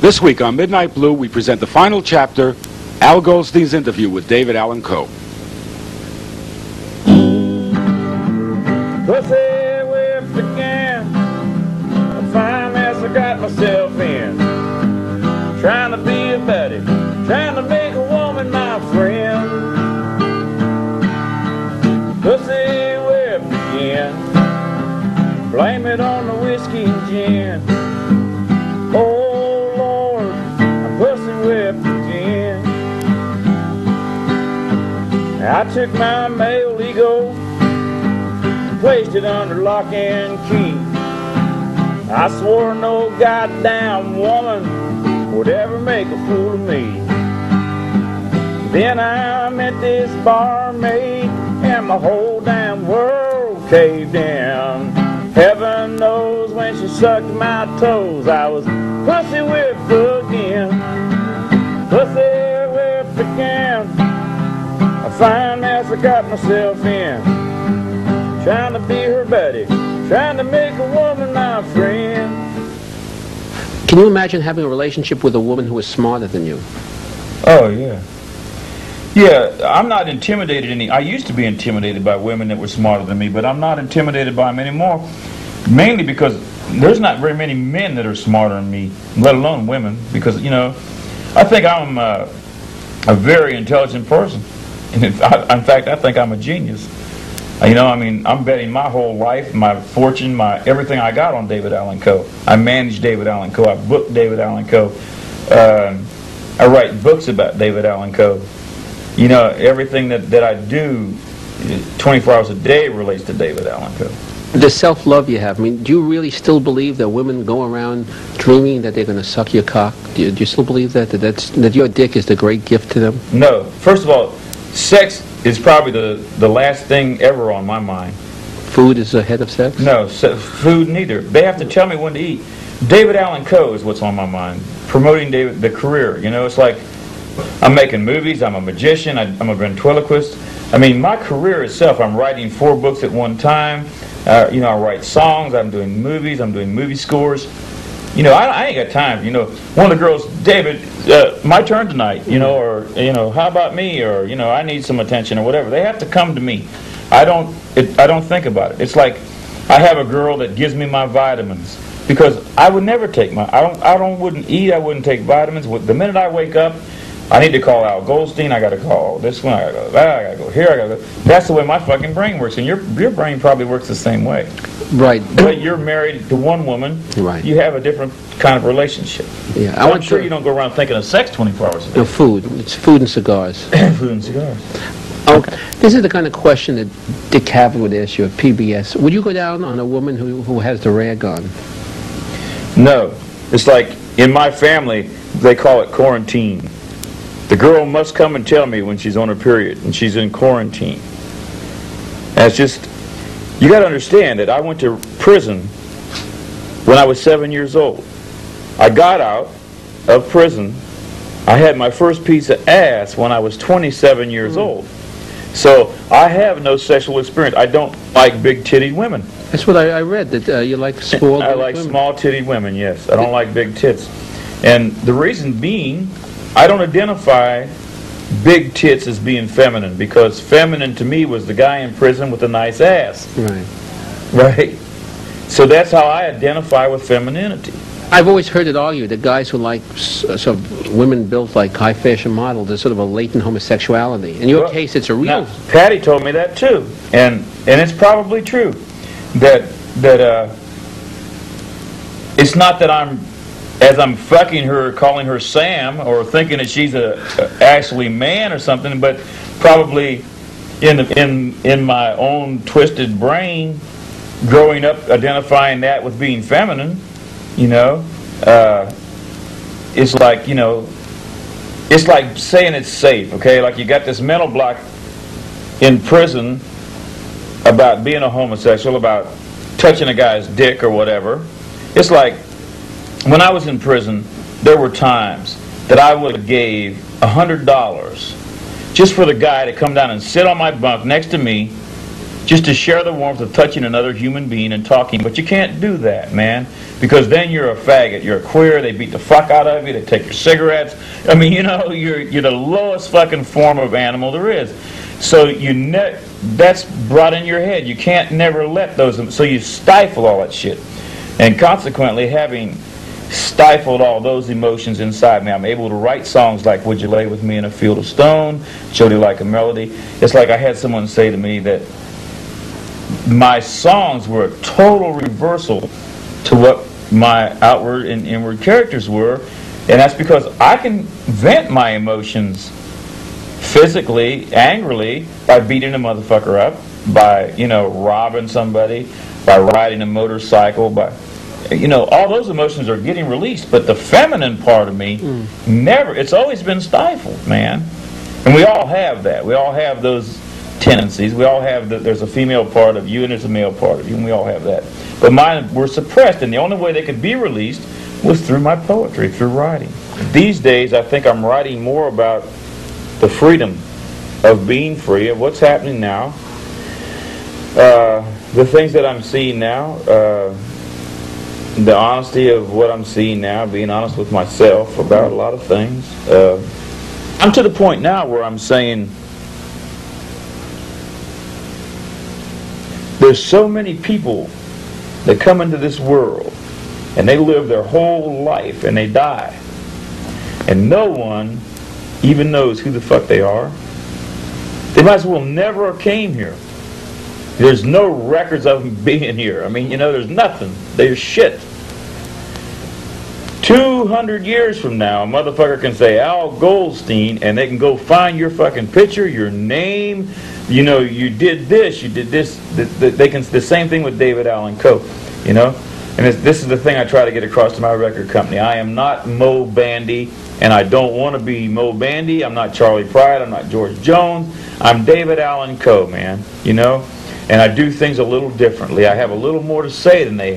This week on Midnight Blue, we present the final chapter, Al Goldstein's interview with David Allan Coe. Pussy whipped again, a fine mess I got myself in. Trying to be a buddy, trying to make a woman my friend. Pussy whipped again, blame it on the whiskey and gin. Oh Lord, I'm pussy whipped again. I took my male ego, placed it under lock and key. I swore no goddamn woman would ever make a fool of me. Then I met this barmaid and my whole damn world caved in. Heaven knows when she sucked my toes, I was pussy whipped again. Pussy whipped again, a fine mess I got myself in. Trying to be her buddy, trying to make a woman my friend. Can you imagine having a relationship with a woman who is smarter than you? Oh, yeah. Yeah, I'm not intimidated I used to be intimidated by women that were smarter than me, but I'm not intimidated by them anymore. Mainly because there's not very many men that are smarter than me, let alone women. Because, you know, I think I'm a very intelligent person. And in fact, I think I'm a genius. You know, I mean, I'm betting my whole life, my fortune, everything I got on David Allan Coe. I manage David Allan Coe. I book David Allan Coe. I write books about David Allan Coe. You know, everything that I do 24 hours a day relates to David Allan Coe. The self-love you have, I mean, do you really still believe that women go around dreaming that they're going to suck your cock? Do you still believe that your dick is the great gift to them? No. First of all, sex is probably the last thing ever on my mind. Food is ahead of sex? No, food neither. They have to tell me when to eat. David Allan Coe is what's on my mind. Promoting the career. You know, it's like I'm making movies, I'm a magician, I'm a ventriloquist. I mean, my career itself, I'm writing 4 books at one time. You know, I write songs, I'm doing movies, I'm doing movie scores. You know, I ain't got time. You know, one of the girls, David, my turn tonight, you know, or, you know, how about me, or, you know, I need some attention or whatever. They have to come to me. I don't think about it. It's like I have a girl that gives me my vitamins, because I would never take wouldn't eat, I wouldn't take vitamins. The minute I wake up, I need to call Al Goldstein, I got to call this one, I got to go that, I got to go here, I got to go. That's the way my fucking brain works, and your brain probably works the same way. Right. But you're married to one woman, right. You have a different kind of relationship. Yeah, I'm sure you don't go around thinking of sex 24 hours a day. No, food. It's food and cigars. Food and cigars. Okay. This is the kind of question that Dick Cavett would ask you at PBS. Would you go down on a woman who has the rag on? No. It's like, in my family, they call it quarantine. The girl must come and tell me when she's on her period and she's in quarantine. And it's just, you got to understand that I went to prison when I was 7 years old. I got out of prison. I had my first piece of ass when I was 27 years old. So I have no sexual experience. I don't like big-titted women. That's what I read, that you like small I like women. small-titted women, yes. I don't like big tits. And the reason being, I don't identify big tits as being feminine, because feminine to me was the guy in prison with a nice ass. Right. Right? So that's how I identify with femininity. I've always heard it argued that guys who like sort of women built like high fashion models, there's sort of a latent homosexuality. In your case, it's a real... Now, Patty told me that too. And it's probably true. That it's not that as I'm fucking her, calling her Sam, or thinking that she's actually man or something, but probably in my own twisted brain, growing up identifying that with being feminine, you know, it's like, you know, it's like saying it's safe, okay? Like you got this mental block in prison about being a homosexual, about touching a guy's dick or whatever. It's like, when I was in prison, there were times that I would have gave $100 just for the guy to come down and sit on my bunk next to me, just to share the warmth of touching another human being and talking. But you can't do that, man, because then you're a faggot. You're a queer. They beat the fuck out of you. They take your cigarettes. I mean, you know, you're the lowest fucking form of animal there is. So that's brought in your head. You can't never let those. So you stifle all that shit, and consequently, having stifled all those emotions inside me, I'm able to write songs like "Would You Lay With Me in a Field of Stone," "Jody Like a Melody." It's like I had someone say to me that my songs were a total reversal to what my outward and inward characters were, and that's because I can vent my emotions physically, angrily, by beating a motherfucker up, by, you know, robbing somebody, by riding a motorcycle, by, you know, all those emotions are getting released. But the feminine part of me, never, it's always been stifled, man. And we all have that. We all have those tendencies. We all have there's a female part of you and there's a male part of you, and we all have that. But mine were suppressed, and the only way they could be released was through my poetry, through writing. These days, I think I'm writing more about the freedom of being free, of what's happening now, the things that I'm seeing now, the honesty of what I'm seeing now, being honest with myself about a lot of things. I'm to the point now where I'm saying there's so many people that come into this world and they live their whole life and they die, and no one even knows who the fuck they are. They might as well never have came here. There's no records of them being here. I mean, you know, there's nothing. There's shit. 200 years from now, a motherfucker can say Al Goldstein, and they can go find your fucking picture, your name, you know, you did this, you did this. They can, the same thing with David Allan Coe, you know. And this is the thing I try to get across to my record company. I am not Mo Bandy, and I don't want to be Mo Bandy. I'm not Charlie Pride. I'm not George Jones. I'm David Allan Coe, man, you know. And I do things a little differently. I have a little more to say than they have.